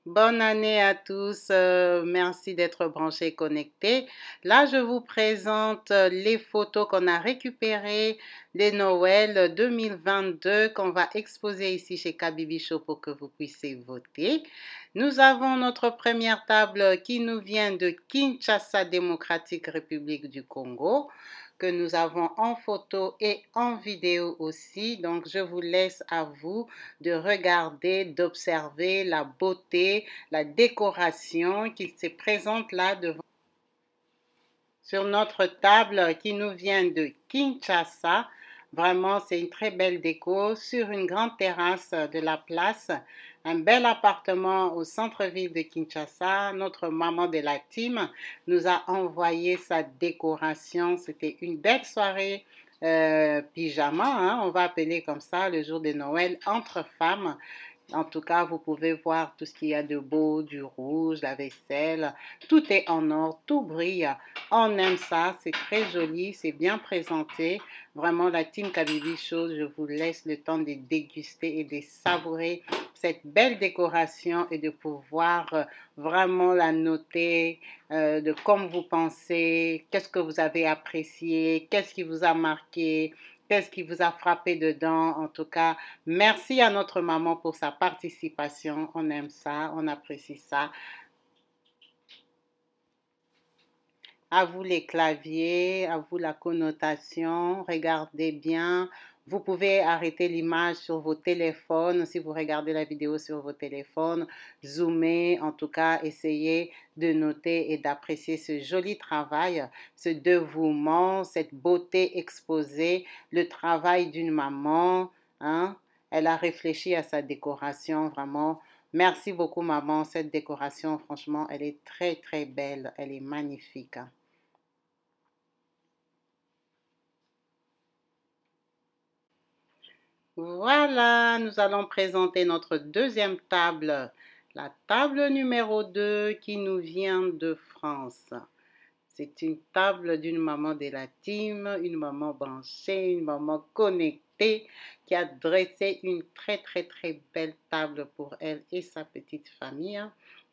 Bonne année à tous. Merci d'être branchés connectés. Là, je vous présente les photos qu'on a récupérées des Noël 2022 qu'on va exposer ici chez Kabibi Show pour que vous puissiez voter. Nous avons notre première table qui nous vient de Kinshasa, Démocratique République du Congo, que nous avons en photo et en vidéo aussi. Donc, je vous laisse à vous de regarder, d'observer la beauté, la décoration qui se présente là devant sur notre table qui nous vient de Kinshasa. Vraiment, c'est une très belle déco sur une grande terrasse de la place. Un bel appartement au centre-ville de Kinshasa. Notre maman de la team nous a envoyé sa décoration. C'était une belle soirée pyjama, hein, on va appeler comme ça, le jour de Noël entre femmes. En tout cas, vous pouvez voir tout ce qu'il y a de beau, du rouge, la vaisselle. Tout est en or, tout brille. On aime ça, c'est très joli, c'est bien présenté. Vraiment, la team Kabibi Show, je vous laisse le temps de déguster et de savourer cette belle décoration et de pouvoir vraiment la noter de comme vous pensez, qu'est-ce que vous avez apprécié, qu'est-ce qui vous a marqué. Qu'est-ce qui vous a frappé dedans? En tout cas, merci à notre maman pour sa participation. On aime ça, on apprécie ça. À vous les claviers, à vous la connotation. Regardez bien. Vous pouvez arrêter l'image sur vos téléphones si vous regardez la vidéo sur vos téléphones. Zoomer, en tout cas, essayez de noter et d'apprécier ce joli travail, ce dévouement, cette beauté exposée, le travail d'une maman. Hein? Elle a réfléchi à sa décoration, vraiment. Merci beaucoup, maman. Cette décoration, franchement, elle est très, très belle. Elle est magnifique. Voilà, nous allons présenter notre deuxième table, la table numéro 2 qui nous vient de France. C'est une table d'une maman de la team, une maman branchée, une maman connectée qui a dressé une très très très belle table pour elle et sa petite famille.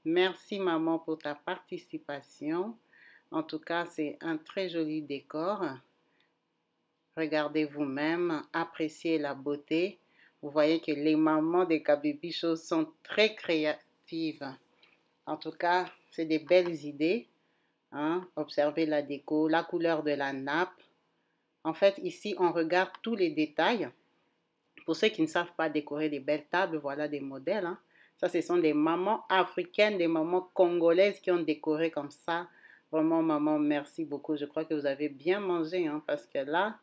Merci maman pour ta participation. En tout cas, c'est un très joli décor. Regardez vous-même, appréciez la beauté. Vous voyez que les mamans des Kabibi Show sont très créatives. En tout cas, c'est des belles idées. Hein? Observez la déco, la couleur de la nappe. En fait, ici, on regarde tous les détails. Pour ceux qui ne savent pas décorer des belles tables, voilà des modèles. Hein? Ça, ce sont des mamans africaines, des mamans congolaises qui ont décoré comme ça. Vraiment, maman, merci beaucoup. Je crois que vous avez bien mangé, hein, parce que là,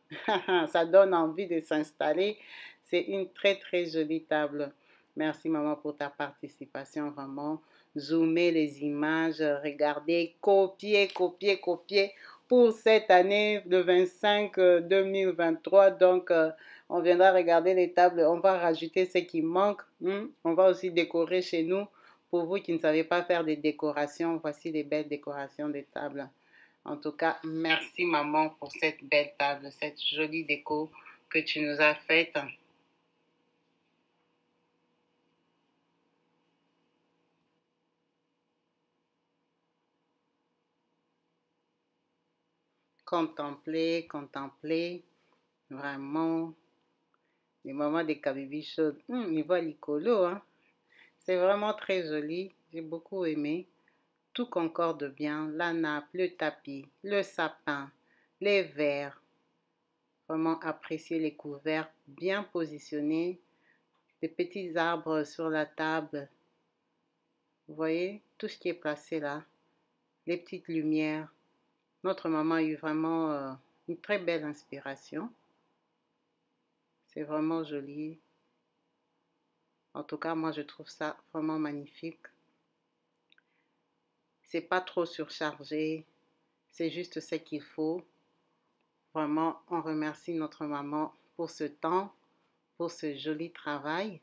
ça donne envie de s'installer. C'est une très, très jolie table. Merci, maman, pour ta participation, vraiment. Zoomer les images, regarder, copier, copier, copier pour cette année, le 25 2023. Donc, on viendra regarder les tables, on va rajouter ce qui manque. On va aussi décorer chez nous. Pour vous qui ne savez pas faire des décorations, voici des belles décorations de tables. En tout cas, merci maman pour cette belle table, cette jolie déco que tu nous as faite. Contempler, contempler, vraiment. Les mamans des Kabibi Show, ils voient l'icolo, hein. C'est vraiment très joli, j'ai beaucoup aimé. Tout concorde bien, la nappe, le tapis, le sapin, les verres. Vraiment apprécier les couverts bien positionnés, des petits arbres sur la table. Vous voyez, tout ce qui est placé là, les petites lumières. Notre maman a eu vraiment une très belle inspiration. C'est vraiment joli. En tout cas, moi, je trouve ça vraiment magnifique. C'est pas trop surchargé, c'est juste ce qu'il faut. Vraiment, on remercie notre maman pour ce temps, pour ce joli travail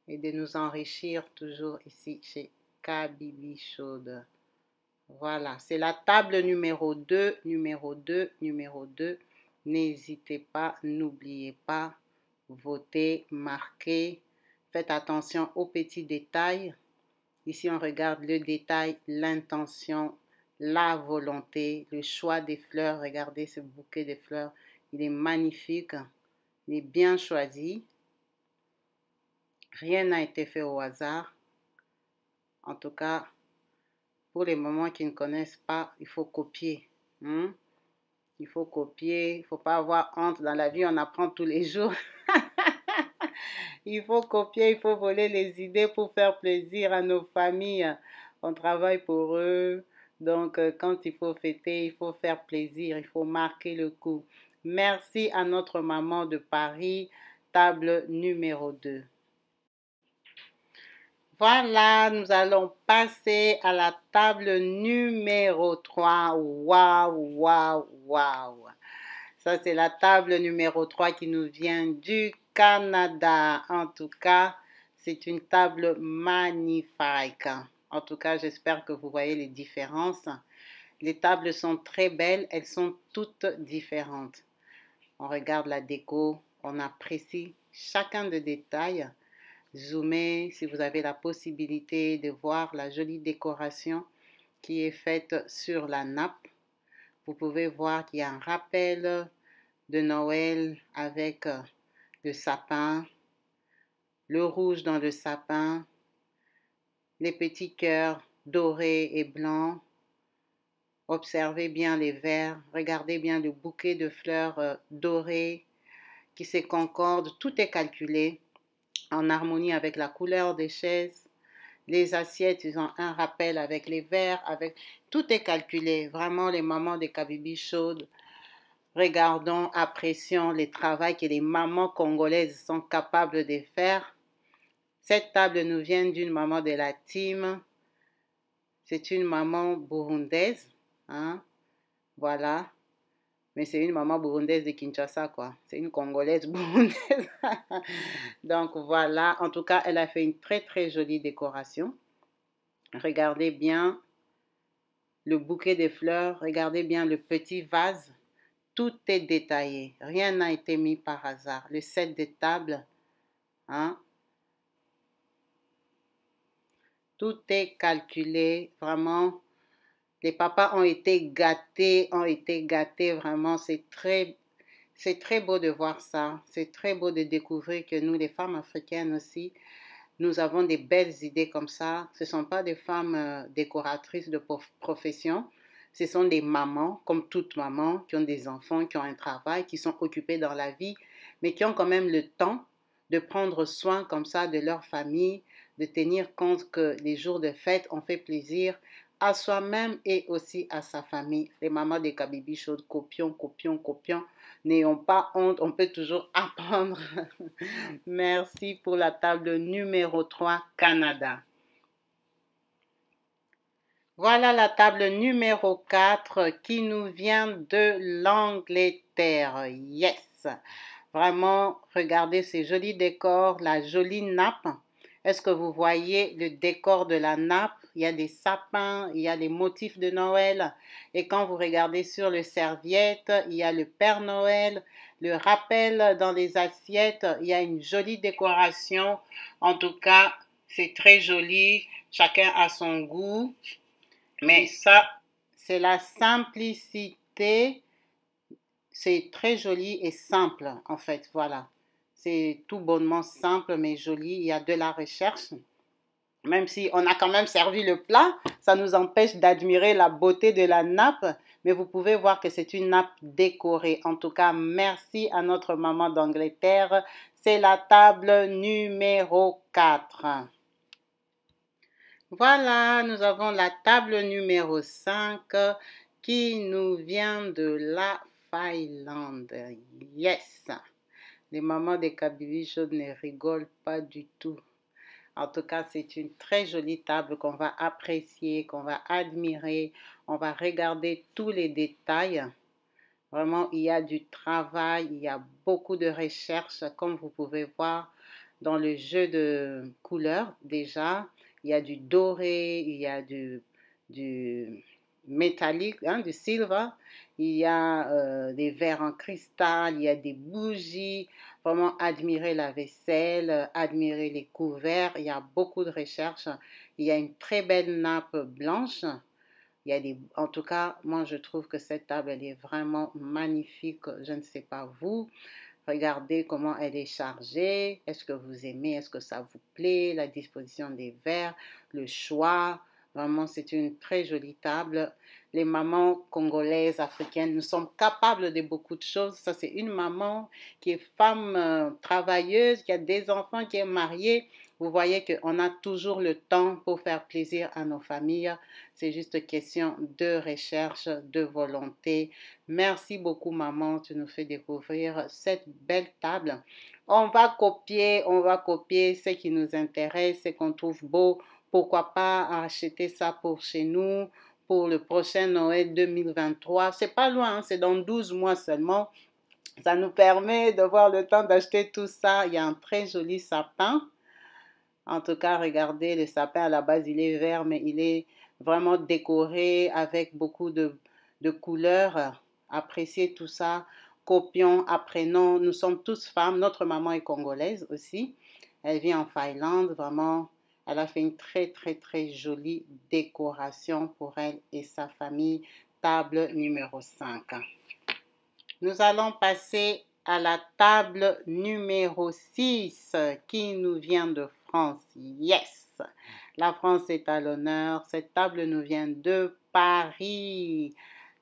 et de nous enrichir toujours ici chez Kabibi Show. Voilà, c'est la table numéro 2, numéro 2, numéro 2. N'hésitez pas, n'oubliez pas. votez, marquez. Faites attention aux petits détails. Ici, on regarde le détail, l'intention, la volonté, le choix des fleurs. Regardez ce bouquet de fleurs. Il est magnifique. Il est bien choisi. Rien n'a été fait au hasard. En tout cas, pour les mamans qui ne connaissent pas, il faut copier. Il faut copier. Il ne faut pas avoir honte. Dans la vie, on apprend tous les jours. Il faut copier, il faut voler les idées pour faire plaisir à nos familles. On travaille pour eux. Donc, quand il faut fêter, il faut faire plaisir, il faut marquer le coup. Merci à notre maman de Paris, table numéro 2. Voilà, nous allons passer à la table numéro 3. Waouh, waouh, waouh. Ça, c'est la table numéro 3 qui nous vient du Canada. En tout cas, c'est une table magnifique. En tout cas, j'espère que vous voyez les différences. Les tables sont très belles, elles sont toutes différentes. On regarde la déco, on apprécie chacun des détails. Zoomez si vous avez la possibilité de voir la jolie décoration qui est faite sur la nappe. Vous pouvez voir qu'il y a un rappel de Noël avec le sapin, le rouge dans le sapin, les petits cœurs dorés et blancs. Observez bien les verres, regardez bien le bouquet de fleurs dorées qui se concordent. Tout est calculé en harmonie avec la couleur des chaises. Les assiettes, ils ont un rappel avec les verres, tout est calculé. Vraiment, les mamans des Kabylie chaudes, regardons, apprécions les travaux que les mamans congolaises sont capables de faire. Cette table nous vient d'une maman de la team. C'est une maman burundaise. Voilà. Mais c'est une maman burundaise de Kinshasa, quoi. C'est une Congolaise burundaise. Donc, voilà. En tout cas, elle a fait une très, très jolie décoration. Regardez bien le bouquet de fleurs. Regardez bien le petit vase. Tout est détaillé. Rien n'a été mis par hasard. Le set de table, tout est calculé. Vraiment, les papas ont été gâtés, vraiment. C'est très beau de voir ça. C'est très beau de découvrir que nous, les femmes africaines aussi, nous avons des belles idées comme ça. Ce ne sont pas des femmes décoratrices de profession. Ce sont des mamans, comme toutes mamans, qui ont des enfants, qui ont un travail, qui sont occupées dans la vie, mais qui ont quand même le temps de prendre soin comme ça de leur famille, de tenir compte que les jours de fête, on fait plaisir à soi-même et aussi à sa famille. Les mamans des Kabylie chaudes, copions. N'ayons pas honte, on peut toujours apprendre. Merci pour la table numéro 3, Canada. Voilà la table numéro 4 qui nous vient de l'Angleterre. Yes! Vraiment, regardez ces jolis décors, la jolie nappe. Est-ce que vous voyez le décor de la nappe? Il y a des sapins, il y a des motifs de Noël. Et quand vous regardez sur les serviettes, il y a le Père Noël, le rappel dans les assiettes. Il y a une jolie décoration. En tout cas, c'est très joli. Chacun a son goût. Mais ça, c'est la simplicité. C'est très joli et simple, en fait. Voilà. C'est tout bonnement simple, mais joli. Il y a de la recherche. Même si on a quand même servi le plat, ça nous empêche d'admirer la beauté de la nappe. Mais vous pouvez voir que c'est une nappe décorée. En tout cas, merci à notre maman d'Angleterre. C'est la table numéro 4. Voilà, nous avons la table numéro 5 qui nous vient de la Finlande. Yes! Les mamans des Kabylie chaudes ne rigolent pas du tout. En tout cas, c'est une très jolie table qu'on va apprécier, qu'on va admirer. On va regarder tous les détails. Vraiment, il y a du travail, il y a beaucoup de recherche, comme vous pouvez voir dans le jeu de couleurs déjà. Il y a du doré, il y a du métallique, hein, du silver. Il y a des verres en cristal, il y a des bougies. Vraiment admirer la vaisselle, admirer les couverts. Il y a beaucoup de recherches. Il y a une très belle nappe blanche. Il y a en tout cas, moi je trouve que cette table, elle est vraiment magnifique. Je ne sais pas vous. Regardez comment elle est chargée. Est-ce que vous aimez? Est-ce que ça vous plaît? La disposition des verres, le choix. Vraiment, c'est une très jolie table. Les mamans congolaises, africaines, nous sommes capables de beaucoup de choses. Ça, c'est une maman qui est femme travailleuse, qui a des enfants, qui est mariée. Vous voyez qu'on a toujours le temps pour faire plaisir à nos familles. C'est juste question de recherche, de volonté. Merci beaucoup, maman. Tu nous fais découvrir cette belle table. On va copier ce qui nous intéresse, ce qu'on trouve beau. Pourquoi pas acheter ça pour chez nous, pour le prochain Noël 2023. C'est pas loin, hein, c'est dans 12 mois seulement. Ça nous permet d'avoir le temps d'acheter tout ça. Il y a un très joli sapin. En tout cas, regardez, le sapin à la base, il est vert, mais il est vraiment décoré avec beaucoup de couleurs. Appréciez tout ça. Copions, apprenons. Nous sommes tous femmes. Notre maman est congolaise aussi. Elle vit en Finlande. Vraiment, elle a fait une très, très, très jolie décoration pour elle et sa famille. Table numéro 5. Nous allons passer à la table numéro 6 qui nous vient de France. Yes! La France est à l'honneur. Cette table nous vient de Paris.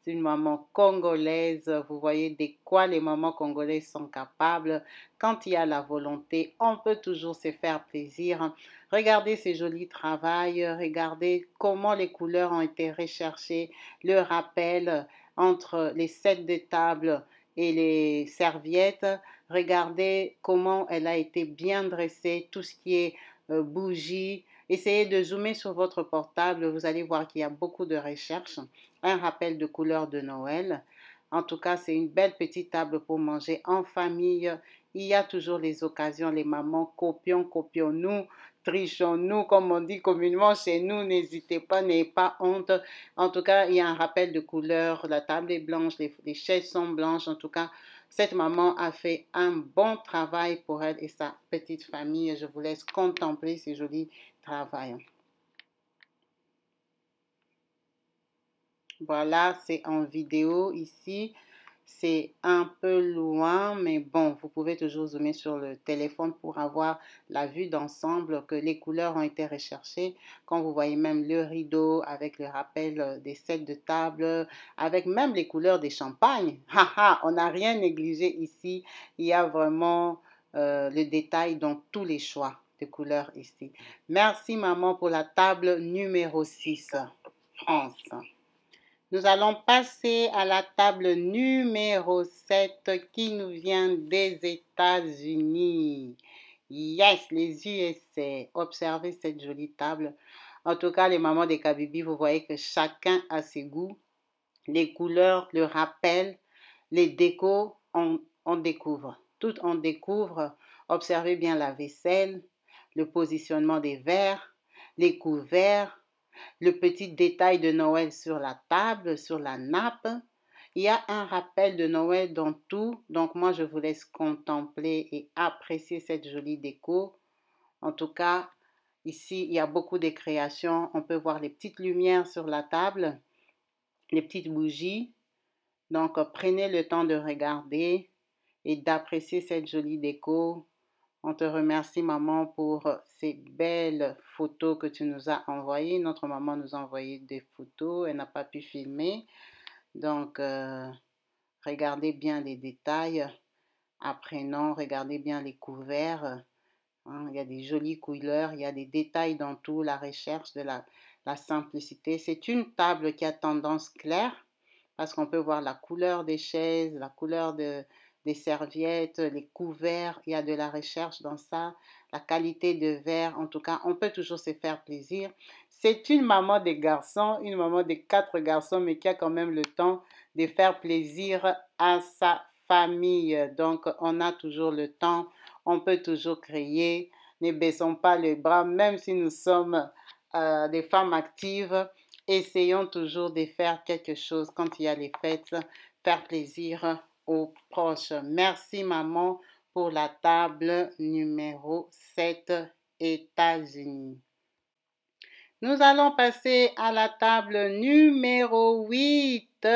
C'est une maman congolaise. Vous voyez de quoi les mamans congolaises sont capables. Quand il y a la volonté, on peut toujours se faire plaisir. Regardez ces jolis travails. Regardez comment les couleurs ont été recherchées. Le rappel entre les sets de table et les serviettes. Regardez comment elle a été bien dressée. Tout ce qui est bougies. Essayez de zoomer sur votre portable. Vous allez voir qu'il y a beaucoup de recherches. Un rappel de couleur de Noël. En tout cas, c'est une belle petite table pour manger en famille. Il y a toujours les occasions, les mamans. Copions-nous, trichons-nous, comme on dit communément chez nous. N'hésitez pas, n'ayez pas honte. En tout cas, il y a un rappel de couleur. La table est blanche, les chaises sont blanches. En tout cas, cette maman a fait un bon travail pour elle et sa petite famille. Je vous laisse contempler ce joli travail. Voilà, c'est en vidéo ici. C'est un peu loin, mais bon, vous pouvez toujours zoomer sur le téléphone pour avoir la vue d'ensemble, que les couleurs ont été recherchées. Quand vous voyez même le rideau avec le rappel des sets de table, avec même les couleurs des champagnes. On n'a rien négligé ici. Il y a vraiment le détail dans tous les choix de couleurs ici. Merci maman pour la table numéro 6, France. Nous allons passer à la table numéro 7 qui nous vient des États-Unis. Yes, les USA. Observez cette jolie table. En tout cas, les mamans des Kabibi, vous voyez que chacun a ses goûts. Les couleurs, le rappel, les décos, on découvre. Tout on découvre. Observez bien la vaisselle, le positionnement des verres, les couverts, le petit détail de Noël sur la table, sur la nappe. Il y a un rappel de Noël dans tout. Donc moi, je vous laisse contempler et apprécier cette jolie déco. En tout cas, ici, il y a beaucoup de créations. On peut voir les petites lumières sur la table, les petites bougies. Donc, prenez le temps de regarder et d'apprécier cette jolie déco. On te remercie, maman, pour ces belles photos que tu nous as envoyées. Notre maman nous a envoyé des photos. Elle n'a pas pu filmer. Donc, regardez bien les détails. Apprenons, regardez bien les couverts. Hein, il y a des jolies couleurs. Il y a des détails dans tout. La recherche de la simplicité. C'est une table qui a tendance claire parce qu'on peut voir la couleur des chaises, la couleur des serviettes, les couverts, il y a de la recherche dans ça, la qualité de verre, en tout cas, on peut toujours se faire plaisir. C'est une maman des garçons, une maman des 4 garçons, mais qui a quand même le temps de faire plaisir à sa famille. Donc, on a toujours le temps, on peut toujours créer, ne baissons pas les bras, même si nous sommes des femmes actives. essayons toujours de faire quelque chose quand il y a les fêtes, faire plaisir aux proches. Merci maman pour la table numéro 7, États-Unis. Nous allons passer à la table numéro 8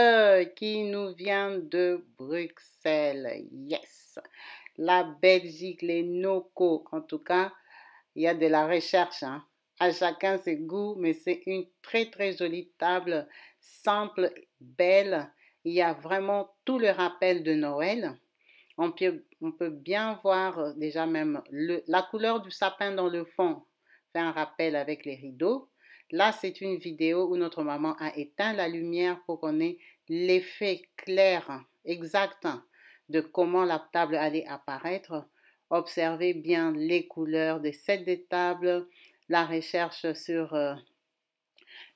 qui nous vient de Bruxelles. Yes! La Belgique, les NOCO. En tout cas, il y a de la recherche. Hein. À chacun ses goûts, mais c'est une très très jolie table, simple, belle. Il y a vraiment tout le rappel de Noël. On peut bien voir déjà même la couleur du sapin dans le fond. Fait un rappel avec les rideaux. Là, c'est une vidéo où notre maman a éteint la lumière pour qu'on ait l'effet clair, exact de comment la table allait apparaître. Observez bien les couleurs des sets de table, la recherche sur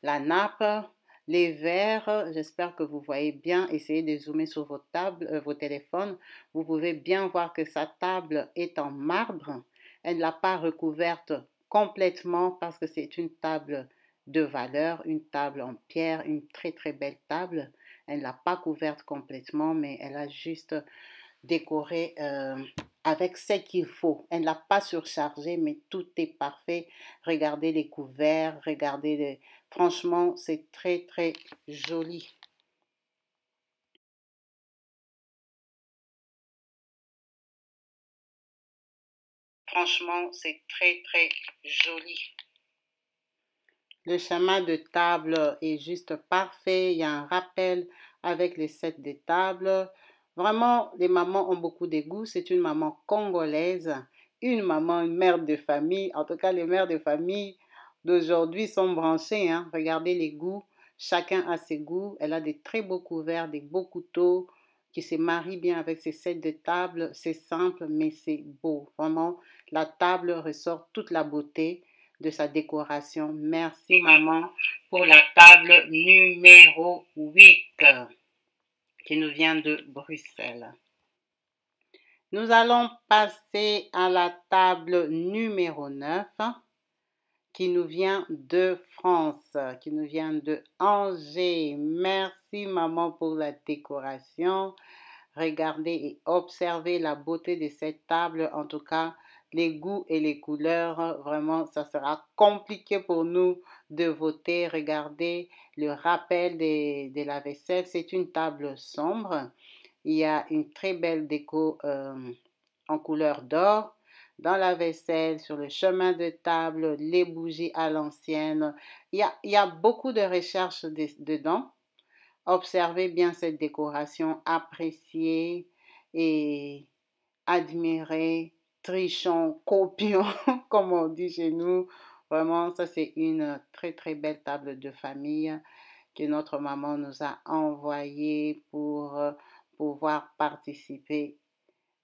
la nappe, les verres. J'espère que vous voyez bien. Essayez de zoomer sur vos tables, vos téléphones. Vous pouvez bien voir que sa table est en marbre. Elle ne l'a pas recouverte complètement parce que c'est une table de valeur, une table en pierre, une très très belle table. Elle ne l'a pas couverte complètement, mais elle a juste décoré avec ce qu'il faut. Elle ne l'a pas surchargé, mais tout est parfait. Regardez les couverts, regardez les... Franchement, c'est très très joli. Franchement, c'est très très joli. Le schéma de table est juste parfait. Il y a un rappel avec les sets de table. Vraiment, les mamans ont beaucoup de goût. C'est une maman congolaise, une maman, une mère de famille. En tout cas, les mères de famille d'aujourd'hui sont branchées. Hein. Regardez les goûts. Chacun a ses goûts. Elle a des très beaux couverts, des beaux couteaux qui se marient bien avec ses sets de table. C'est simple, mais c'est beau. Vraiment, la table ressort toute la beauté de sa décoration. Merci maman pour la table numéro 8 qui nous vient de Bruxelles. Nous allons passer à la table numéro 9 qui nous vient de France, qui nous vient de Angers. Merci maman pour la décoration. Regardez et observez la beauté de cette table. En tout cas, les goûts et les couleurs, vraiment, ça sera compliqué pour nous de voter. Regardez le rappel de la vaisselle. C'est une table sombre. Il y a une très belle déco en couleur d'or. Dans la vaisselle, sur le chemin de table, les bougies à l'ancienne. Il y a beaucoup de recherches dedans. Observez bien cette décoration, appréciez et admirez, trichons, copions, comme on dit chez nous. Vraiment, ça c'est une très très belle table de famille que notre maman nous a envoyée pour pouvoir participer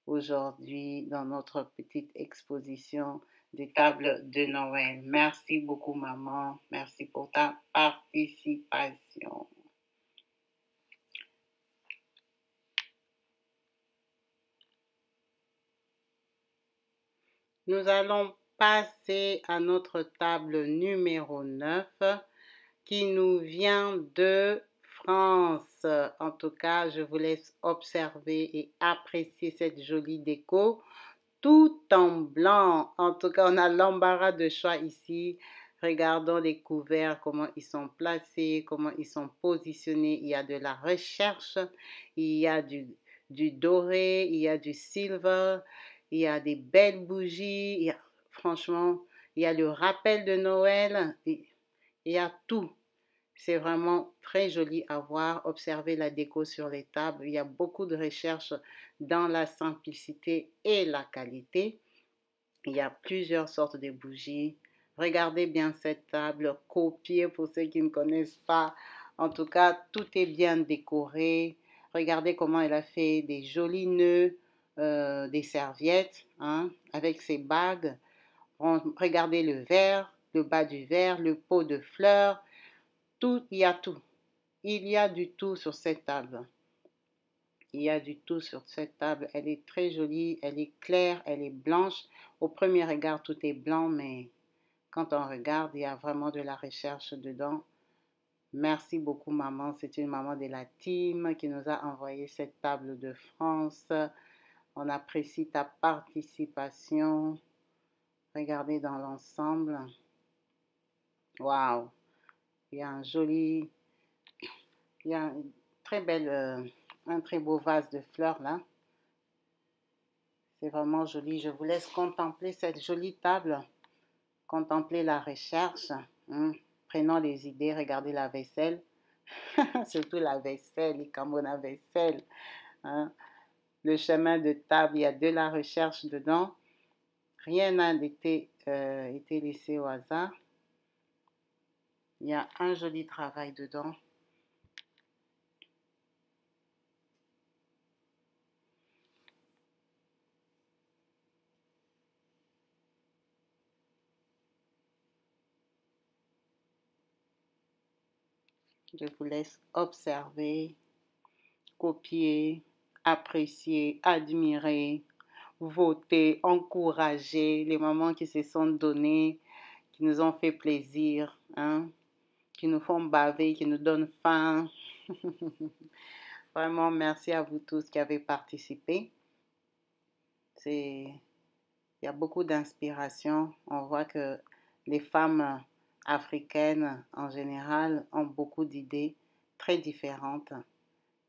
aujourd'hui dans notre petite exposition des tables de Noël. Merci beaucoup maman, merci pour ta participation. Nous allons passer à notre table numéro 9 qui nous vient de France. En tout cas, je vous laisse observer et apprécier cette jolie déco. Tout en blanc. En tout cas, on a l'embarras de choix ici. Regardons les couverts, comment ils sont placés, comment ils sont positionnés. Il y a de la recherche, il y a du doré, il y a du silver, il y a des belles bougies. Franchement, il y a le rappel de Noël. Il y a tout. C'est vraiment très joli à voir. Observez la déco sur les tables. Il y a beaucoup de recherches dans la simplicité et la qualité. Il y a plusieurs sortes de bougies. Regardez bien cette table. Copiez pour ceux qui ne connaissent pas. En tout cas, tout est bien décoré. Regardez comment elle a fait des jolis nœuds, des serviettes, hein, avec ses bagues. Regardez le verre, le bas du verre, le pot de fleurs. Tout, il y a tout. Il y a du tout sur cette table. Il y a du tout sur cette table. Elle est très jolie, elle est claire, elle est blanche. Au premier regard, tout est blanc, mais quand on regarde, il y a vraiment de la recherche dedans. Merci beaucoup, maman. C'est une maman de la team qui nous a envoyé cette table de France. On apprécie ta participation. Regardez dans l'ensemble. Waouh! Il y a il y a un très beau vase de fleurs là. C'est vraiment joli. Je vous laisse contempler cette jolie table. Contempler la recherche. Prenons les idées. Regardez la vaisselle. Surtout la vaisselle, les Camerounais vaisselle. Hein. Le chemin de table, il y a de la recherche dedans. Rien n'a été laissé au hasard. Il y a un joli travail dedans. Je vous laisse observer, copier, apprécier, admirer, voter, encourager les mamans qui se sont données, qui nous ont fait plaisir, hein, qui nous font baver, qui nous donnent faim. Vraiment, merci à vous tous qui avez participé. Il y a beaucoup d'inspiration. On voit que les femmes africaines en général ont beaucoup d'idées très différentes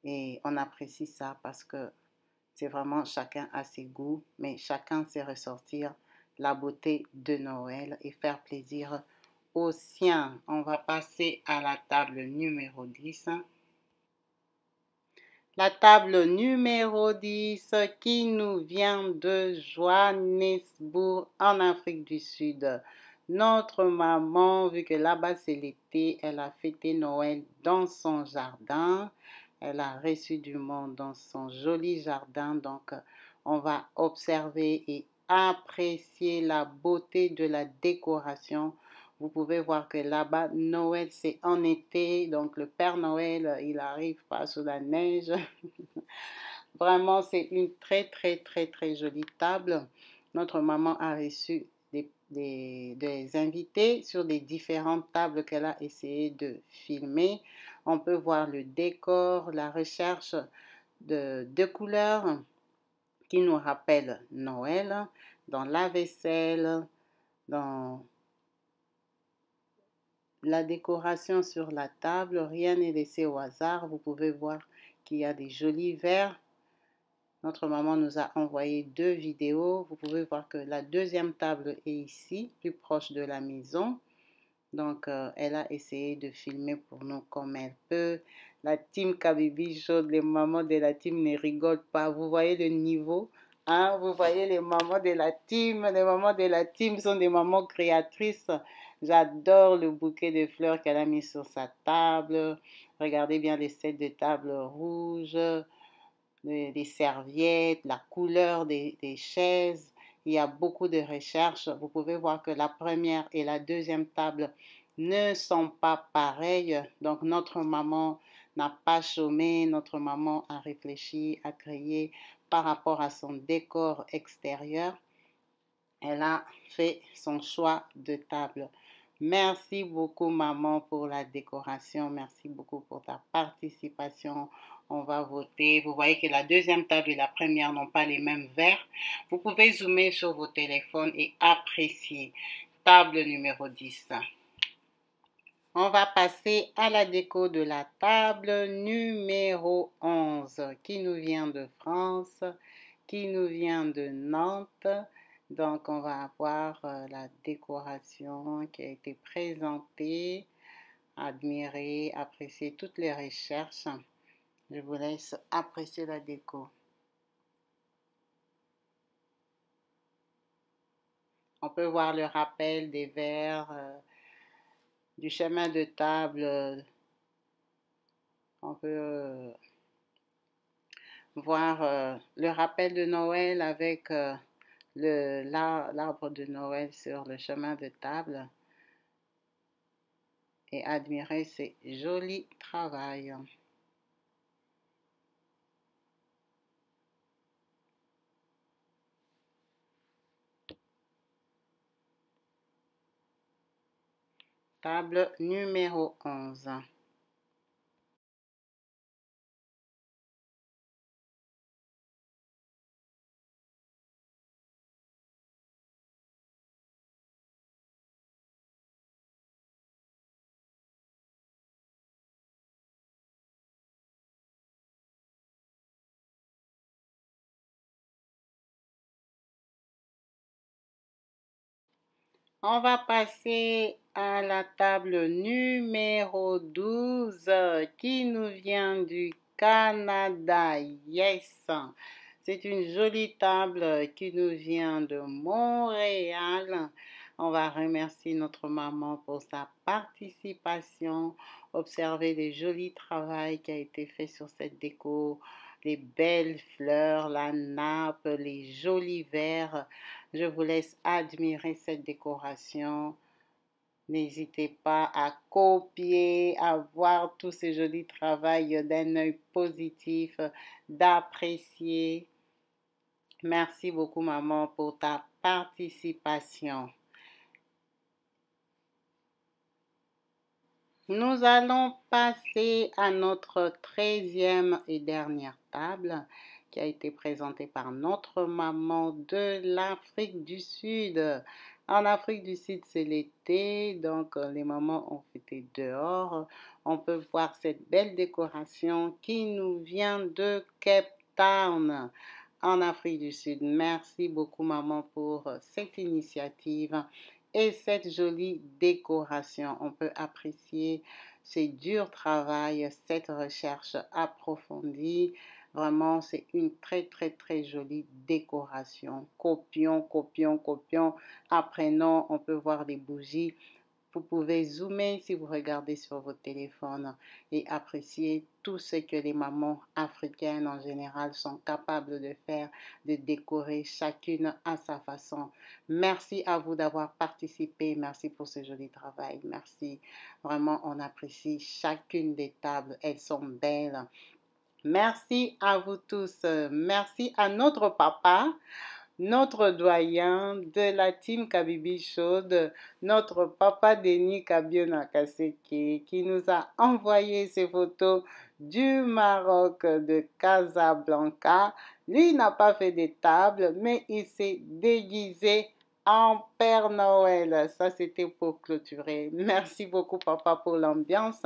et on apprécie ça parce que c'est vraiment chacun a ses goûts, mais chacun sait ressortir la beauté de Noël et faire plaisir aux siens. On va passer à la table numéro 10. La table numéro 10 qui nous vient de Johannesburg en Afrique du Sud. Notre maman, vu que là-bas c'est l'été, elle a fêté Noël dans son jardin. Elle a reçu du monde dans son joli jardin. Donc, on va observer et apprécier la beauté de la décoration. Vous pouvez voir que là-bas, Noël, c'est en été. Donc, le Père Noël, il n'arrive pas sous la neige. Vraiment, c'est une très, très, très, très jolie table. Notre maman a reçu des invités sur des différentes tables qu'elle a essayé de filmer. On peut voir le décor, la recherche de couleurs qui nous rappellent Noël, dans la vaisselle, dans la décoration sur la table. Rien n'est laissé au hasard. Vous pouvez voir qu'il y a des jolis verres. Notre maman nous a envoyé 2 vidéos. Vous pouvez voir que la deuxième table est ici, plus proche de la maison. Donc, elle a essayé de filmer pour nous comme elle peut. La team Kabibi chaude, les mamans de la team ne rigolent pas. Vous voyez le niveau, hein? Vous voyez les mamans de la team. Les mamans de la team sont des mamans créatrices. J'adore le bouquet de fleurs qu'elle a mis sur sa table. Regardez bien les sets de table rouges, les serviettes, la couleur des chaises. Il y a beaucoup de recherches. Vous pouvez voir que la première et la deuxième table ne sont pas pareilles. Donc, notre maman n'a pas chômé. Notre maman a réfléchi, a créé par rapport à son décor extérieur. Elle a fait son choix de table. Merci beaucoup, maman, pour la décoration. Merci beaucoup pour ta participation. On va voter. Vous voyez que la deuxième table et la première n'ont pas les mêmes verres. Vous pouvez zoomer sur vos téléphones et apprécier. Table numéro 10. On va passer à la déco de la table numéro 11 qui nous vient de France, qui nous vient de Nantes. Donc, on va avoir la décoration qui a été présentée, admirer, apprécier toutes les recherches. Je vous laisse apprécier la déco. On peut voir le rappel des verres, du chemin de table. On peut voir le rappel de Noël avec l'arbre de Noël sur le chemin de table et admirer ces jolis travails. Table numéro 11. On va passer à la table numéro 12 qui nous vient du Canada. Yes! C'est une jolie table qui nous vient de Montréal. On va remercier notre maman pour sa participation. Observez le joli travail qui a été fait sur cette déco. Les belles fleurs, la nappe, les jolis verres. Je vous laisse admirer cette décoration. N'hésitez pas à copier, à voir tous ces jolis travaux d'un œil positif, d'apprécier. Merci beaucoup, maman, pour ta participation. Nous allons passer à notre 13e et dernière table qui a été présentée par notre maman de l'Afrique du Sud. En Afrique du Sud, c'est l'été, donc les mamans ont fêté dehors. On peut voir cette belle décoration qui nous vient de Cape Town, en Afrique du Sud. Merci beaucoup, maman, pour cette initiative et cette jolie décoration. On peut apprécier ce dur travail, cette recherche approfondie. Vraiment, c'est une très, très, très jolie décoration. Copions, copions, copions. Apprenons, on peut voir des bougies. Vous pouvez zoomer si vous regardez sur votre téléphone et apprécier tout ce que les mamans africaines en général sont capables de faire, de décorer chacune à sa façon. Merci à vous d'avoir participé. Merci pour ce joli travail. Merci. Vraiment, on apprécie chacune des tables. Elles sont belles. Merci à vous tous. Merci à notre papa, notre doyen de la team Kabibi Chaude, notre papa Denis Kabiona Kaseke, qui nous a envoyé ces photos du Maroc, de Casablanca. Lui n'a pas fait des tables, mais il s'est déguisé en Père Noël. Ça, c'était pour clôturer. Merci beaucoup, papa, pour l'ambiance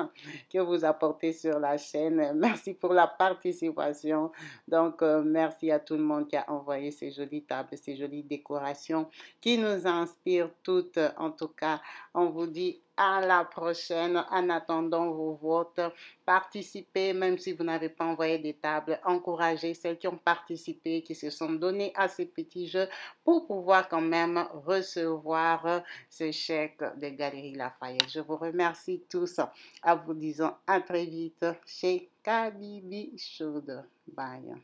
que vous apportez sur la chaîne. Merci pour la participation. Donc, merci à tout le monde qui a envoyé ces jolies tables, ces jolies décorations qui nous inspirent toutes. En tout cas, on vous dit à la prochaine. En attendant vos votes, participez, même si vous n'avez pas envoyé des tables. Encouragez celles qui ont participé, qui se sont données à ces petits jeux pour pouvoir quand même recevoir ce chèque de Galeries Lafayette. Je vous remercie tous en vous disant à très vite chez Kabibi Chaude. Bye.